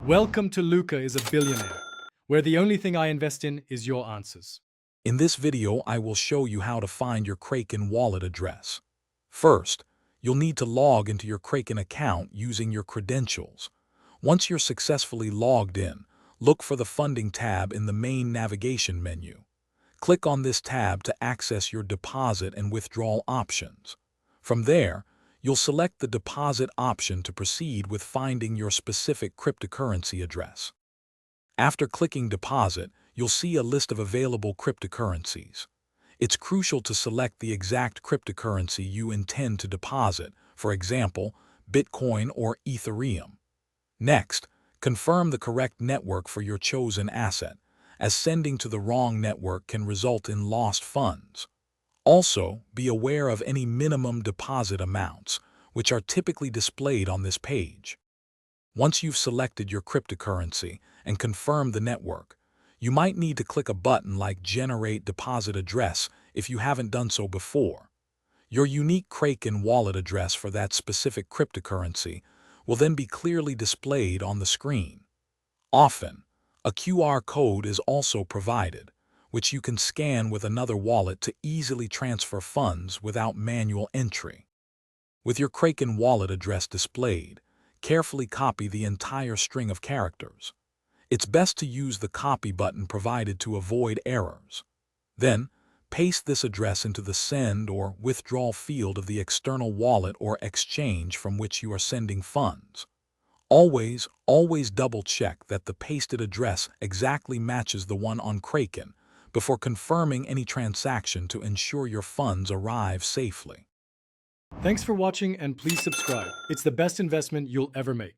Welcome to Luca is a Billionaire, where the only thing I invest in is your answers. In this video, I will show you how to find your Kraken wallet address. First, you'll need to log into your Kraken account using your credentials. Once you're successfully logged in, look for the Funding tab in the main navigation menu. Click on this tab to access your deposit and withdrawal options. From there, you'll select the deposit option to proceed with finding your specific cryptocurrency address. After clicking deposit, you'll see a list of available cryptocurrencies. It's crucial to select the exact cryptocurrency you intend to deposit, for example, Bitcoin or Ethereum. Next, confirm the correct network for your chosen asset, as sending to the wrong network can result in lost funds. Also, be aware of any minimum deposit amounts, which are typically displayed on this page. Once you've selected your cryptocurrency and confirmed the network, you might need to click a button like Generate Deposit Address if you haven't done so before. Your unique Kraken wallet address for that specific cryptocurrency will then be clearly displayed on the screen. Often, a QR code is also provided, which you can scan with another wallet to easily transfer funds without manual entry. With your Kraken wallet address displayed, carefully copy the entire string of characters. It's best to use the copy button provided to avoid errors. Then, paste this address into the send or withdrawal field of the external wallet or exchange from which you are sending funds. Always double-check that the pasted address exactly matches the one on Kraken before confirming any transaction to ensure your funds arrive safely. Thanks for watching and please subscribe. It's the best investment you'll ever make.